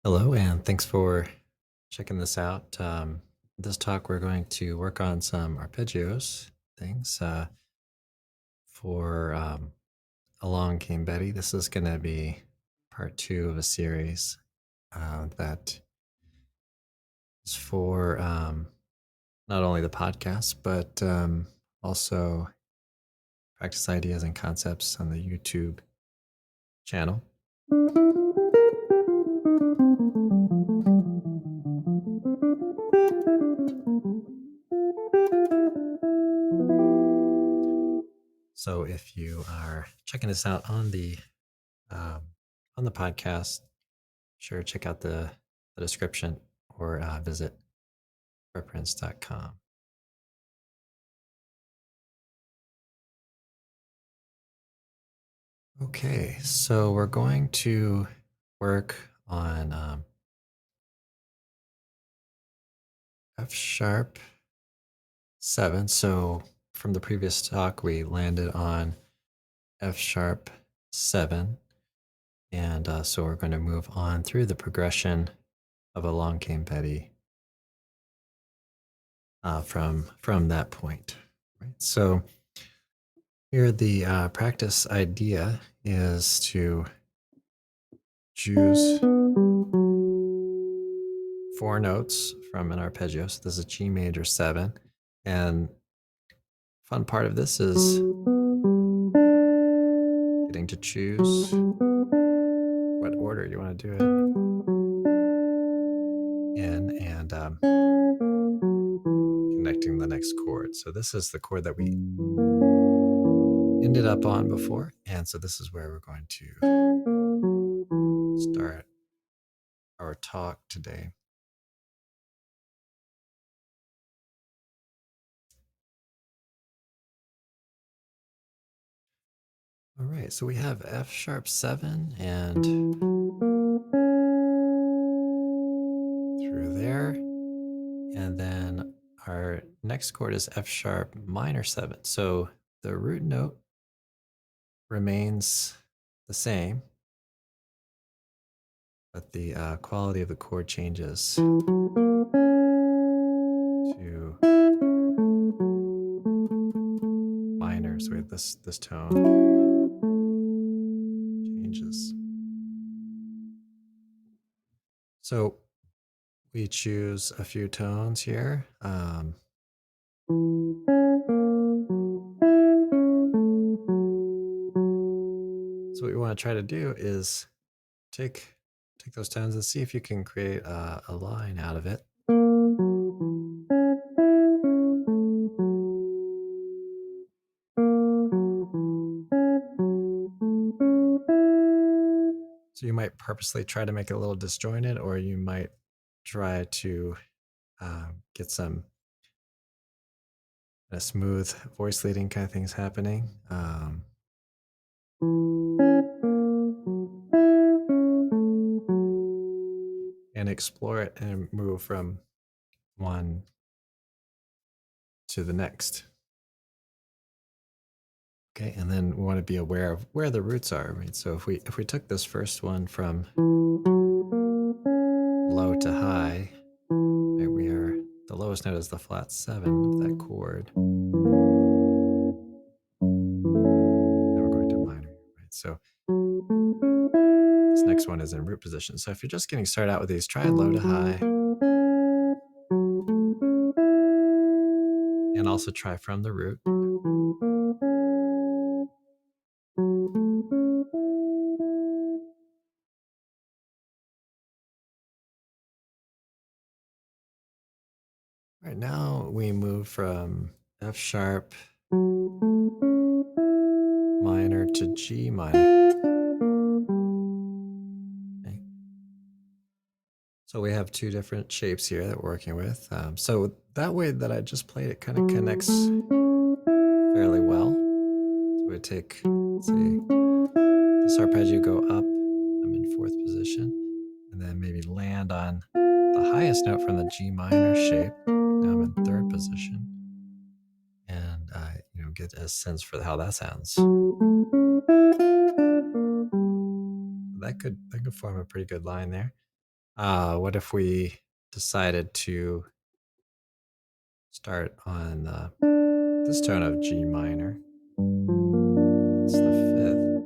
Hello, and thanks for checking this out. This talk, we're going to work on some arpeggios things for Along Came Betty. This is going to be part two of a series that is for not only the podcast, but also practice ideas and concepts on the YouTube channel. So if you are checking this out um, on the podcast, sure check out the description or visit reference.com. Okay, so we're going to work on F sharp 7. So from the previous talk, we landed on F sharp 7. And so we're going to move on through the progression of Along Came Betty from that point. Right? So here the practice idea is to choose 4 notes from an arpeggio. So this is G major 7. And fun part of this is getting to choose what order you want to do it in and connecting the next chord. So this is the chord that we ended up on before. And so this is where we're going to start our talk today. All right, so we have F sharp 7 and through there. And then our next chord is F sharp minor 7. So the root note remains the same, but the quality of the chord changes to minor. So we have this tone changes. So we choose a few tones here. So what we want to try to do is take those tones and see if you can create a line out of it. So you might purposely try to make it a little disjointed, or you might try to get some smooth voice leading kind of things happening. And explore it and move from one to the next. Okay, and then we want to be aware of where the roots are. Right? So if we took this first one from low to high, right, we are the lowest note is the flat 7 of that chord. Now we're going to minor, right? So this next one is in root position. So if you're just getting started out with these, try low to high. And also try from the root. All right, now we move from F sharp minor to G minor. Okay. So we have 2 different shapes here that we're working with. So that way that I just played, it kind of connects fairly well. So we take, let's see, this arpeggio, go up, I'm in 4th position, and then maybe land on the highest note from the G minor shape. Now I'm in 3rd position, and get a sense for how that sounds. That could form a pretty good line there. What if we decided to start on this tone of G minor? It's the fifth.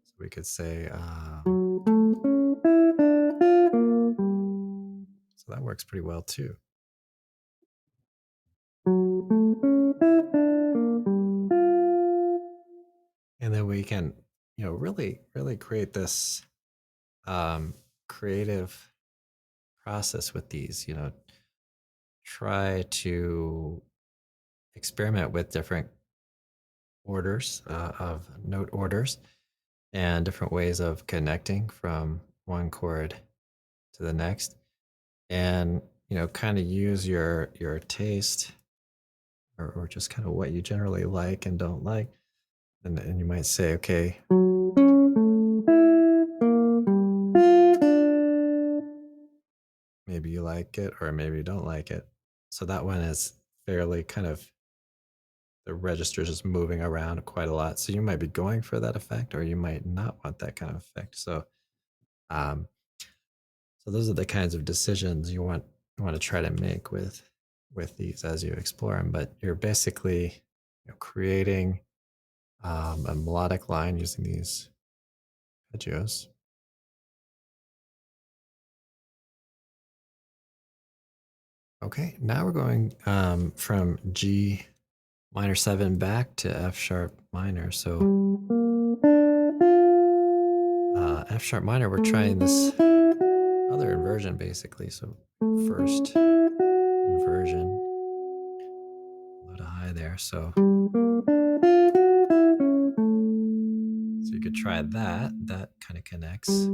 So we could say, so that works pretty well too. And then we can, really, really create this creative process with these, try to experiment with different orders of note orders and different ways of connecting from one chord to the next, and kind of use your taste, or just kind of what you generally like and don't like, and you might say, okay, maybe you like it or maybe you don't like it. So that one is fairly kind of, the register is just moving around quite a lot. So you might be going for that effect or you might not want that kind of effect. Um, so those are the kinds of decisions you want to try to make with these as you explore them. But you're basically creating a melodic line using these arpeggios. Okay, now we're going from G minor 7 back to F sharp minor. So F sharp minor, we're trying this other inversion basically. So first inversion, low to high there. So you could try that. That kind of connects.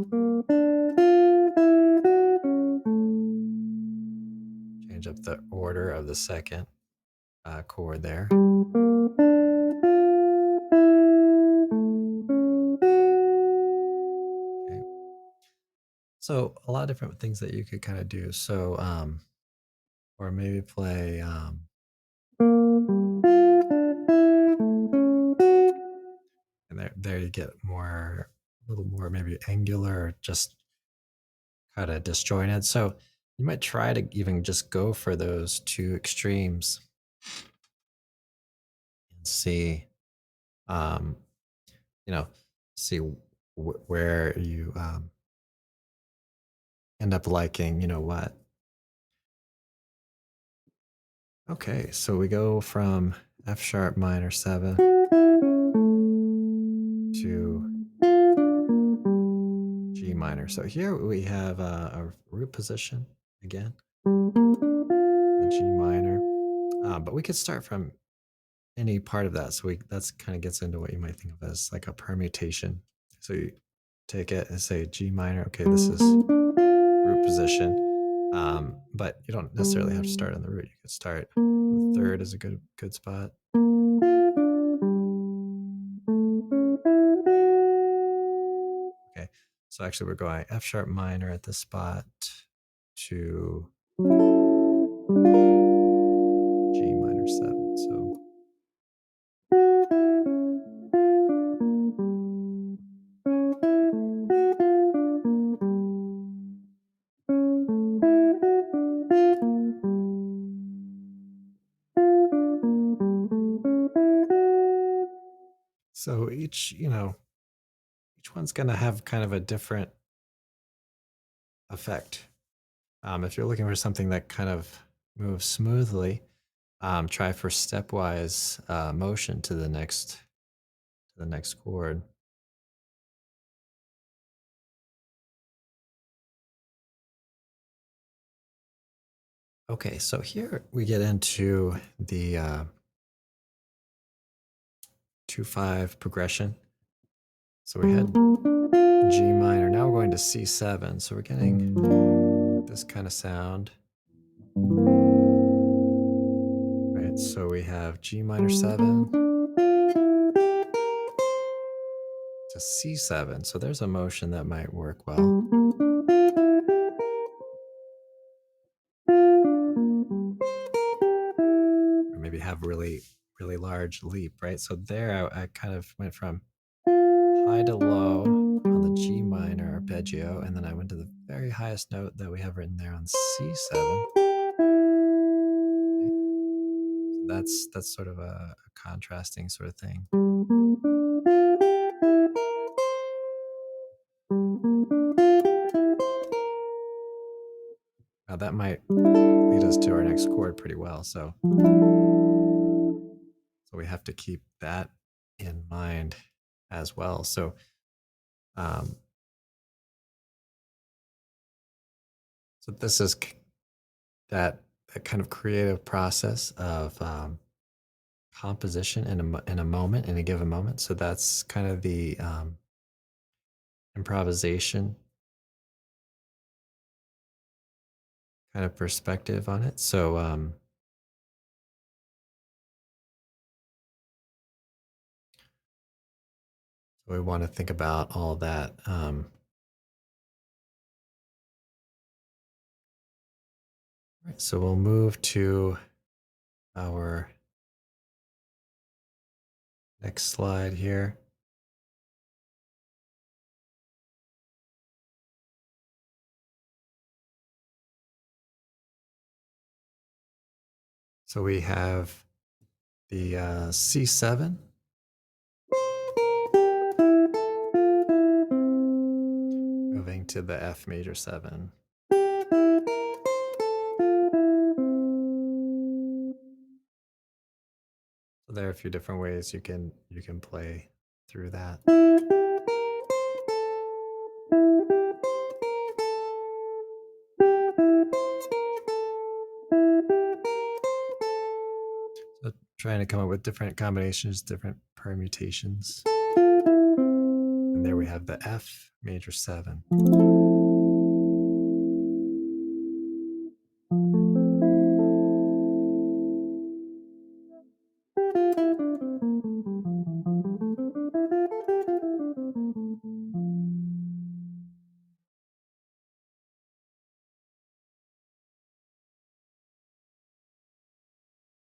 Change up the order of the second chord there. Okay. So a lot of different things that you could kind of do. So, or maybe play. And there you get more, a little more maybe angular, just kind of disjointed. So you might try to even just go for those two extremes and see, um, you know, see where you end up liking, what. Okay, so we go from F sharp minor 7 to G minor. So here we have a root position again, the G minor, but we could start from any part of that. So that's kind of gets into what you might think of as like a permutation. So you take it and say G minor. Okay, this is root position, but you don't necessarily have to start on the root. You could start the third is a good spot. Okay, so actually we're going F sharp minor at this spot to G minor 7. So each one's going to have kind of a different effect. If you're looking for something that kind of moves smoothly, try for stepwise motion to the next chord. Okay, so here we get into the 2-5 progression. So we had G minor. Now we're going to C7. So we're getting this kind of sound. Right, so we have G minor 7 to C7. So there's a motion that might work well. Or maybe have really, really large leap, right? So there I kind of went from high to low on the G minor arpeggio, and then I went to the very highest note that we have written there on C7. Okay. So that's sort of a contrasting sort of thing. Now that might lead us to our next chord pretty well. So we have to keep that in mind as well. So um, so this is that kind of creative process of composition in a moment, in a given moment. So that's kind of the improvisation kind of perspective on it. So we want to think about all that. Right, so we'll move to our next slide here. So we have the C7 moving to the F major 7. So there are a few different ways you can play through that. So trying to come up with different combinations, different permutations. And there we have the F major 7.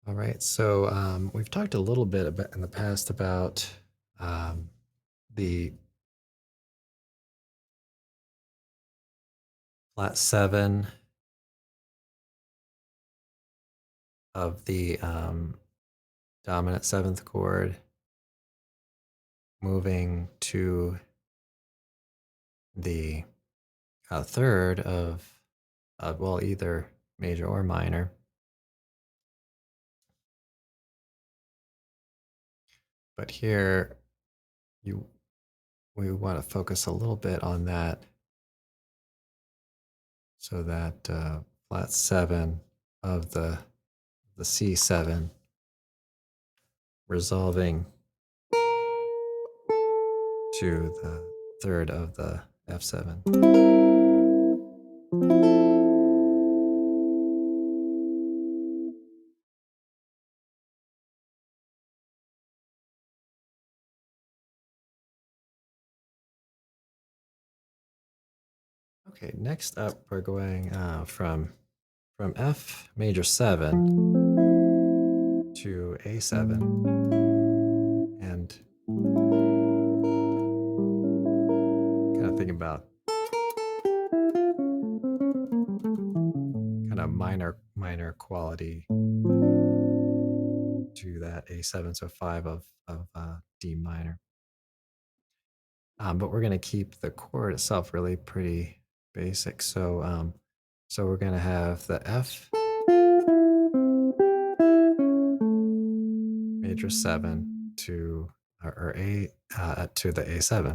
All right, so we've talked a little bit about in the past about the flat 7 of the dominant 7th chord moving to the third of, well, either major or minor. But here, we want to focus a little bit on that, so that flat 7 of the C7 resolving to the third of the F7. Okay, next up we're going from F major 7 to A7, and kind of thinking about kind of minor quality to that A7, so 5 of D minor. But we're going to keep the chord itself really pretty basic. So so we're going to have the F major 7 to or A to the A7.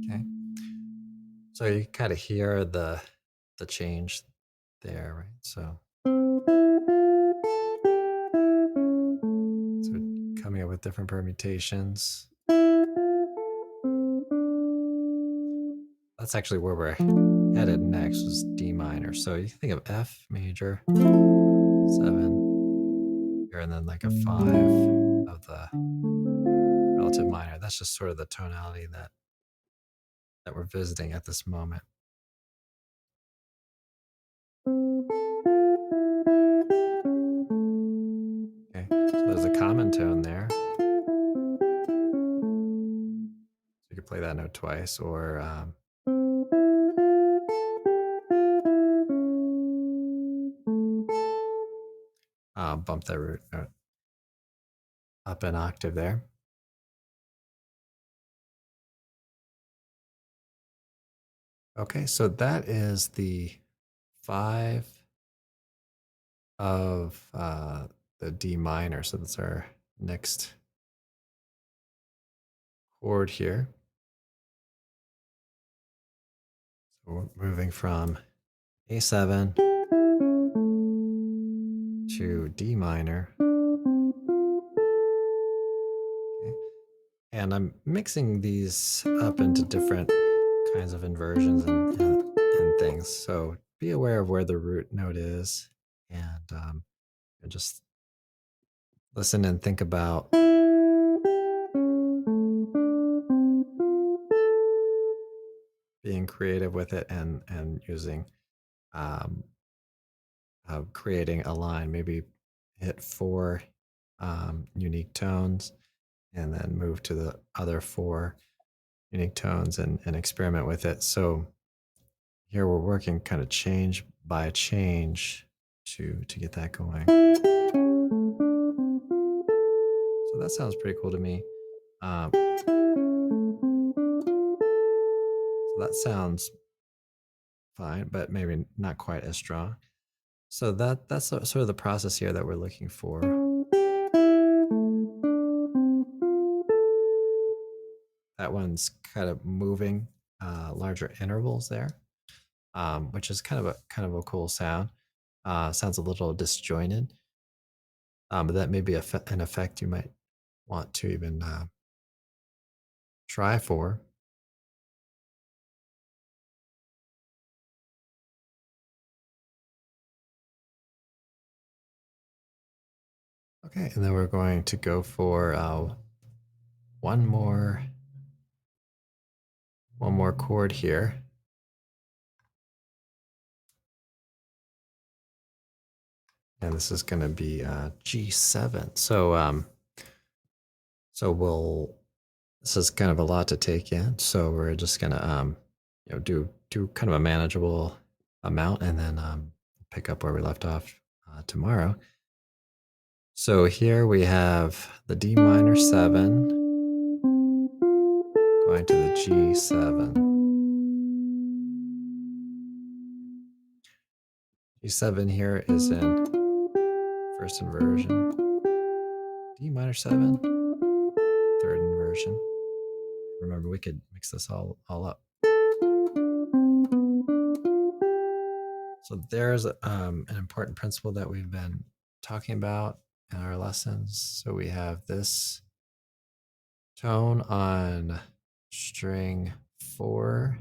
Okay. So you kind of hear the change there, right? So coming up with different permutations. That's actually where we're headed next, was D minor. So you think of F major 7 here, and then like a 5 of the relative minor. That's just sort of the tonality that we're visiting at this moment. Okay, so there's a common tone there. play that note twice, or bump that root note up an octave there. Okay, so that is the 5 of the D minor. So that's our next chord here. So we're moving from A7 to D minor. Okay. And I'm mixing these up into different kinds of inversions and things. So be aware of where the root note is, and just listen and think about being creative with it and using um, creating a line. Maybe hit 4 unique tones and then move to the other 4 unique tones and experiment with it. So here we're working kind of change by change to get that going. So that sounds pretty cool to me. So that sounds fine, but maybe not quite as strong. So that's sort of the process here that we're looking for. That one's kind of moving larger intervals there, which is kind of a cool sound. Sounds a little disjointed, but that may be an effect you might want to even try for. Okay, and then we're going to go for one more chord here. And this is going to be G7. So this is kind of a lot to take in. So we're just going to do kind of a manageable amount, and then pick up where we left off tomorrow. So here we have the D minor 7 going to the G7. G7 here is in first inversion. D minor 7, third inversion. Remember, we could mix this all up. So there's an important principle that we've been talking about in our lessons. So we have this tone on string 4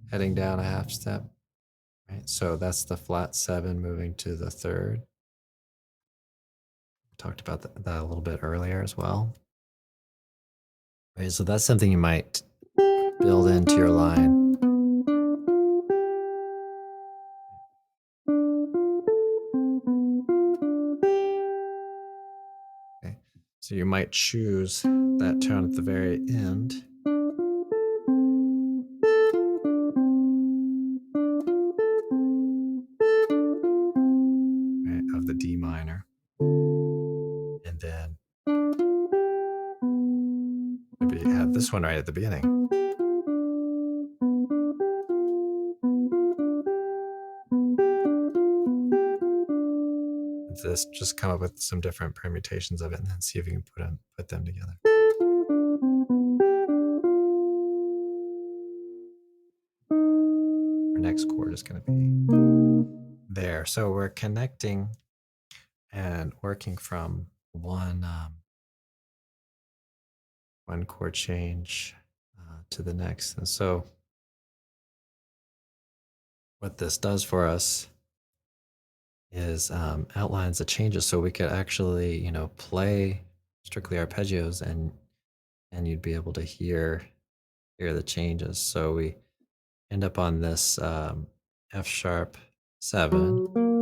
heading down a half step, right? So that's the flat 7 moving to the 3rd. We talked about that a little bit earlier as well. Right, so that's something you might build into your line. Okay, so you might choose that tone at the very end. Right, of the D minor. And then maybe add this one right at the beginning. This, just come up with some different permutations of it and then see if you can put them together. Our next chord is going to be there. So we're connecting and working from one chord change to the next. And so what this does for us is outlines the changes, so we could actually, play strictly arpeggios and you'd be able to hear the changes. So we end up on this F sharp 7.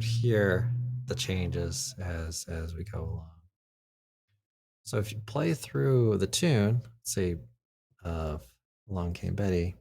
would hear the changes as we go along. So if you play through the tune, say of Along Came Betty,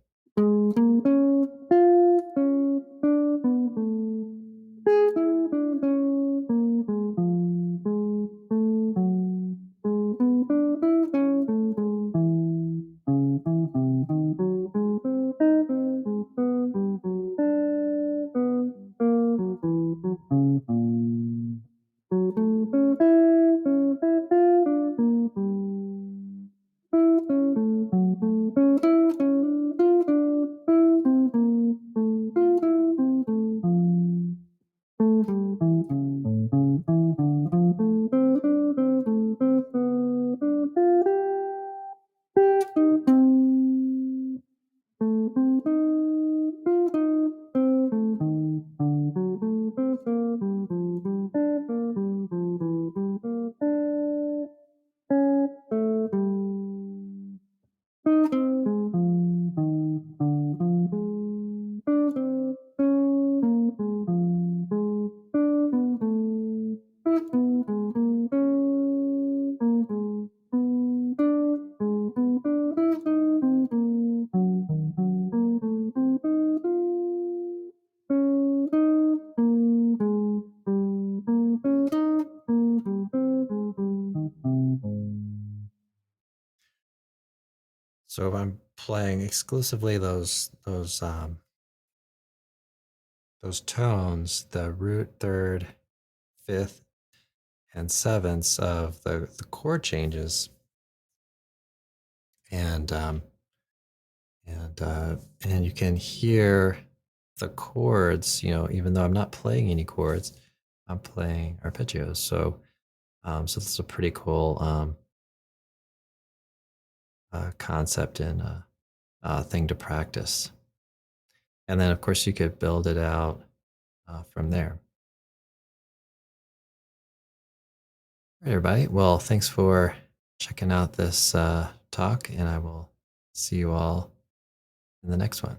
so if I'm playing exclusively those tones, the root, third, fifth, and sevenths of the chord changes, and and you can hear the chords. Even though I'm not playing any chords, I'm playing arpeggios. So this is a pretty cool concept and thing to practice. And then, of course, you could build it out from there. All right, everybody. Well, thanks for checking out this talk, and I will see you all in the next one.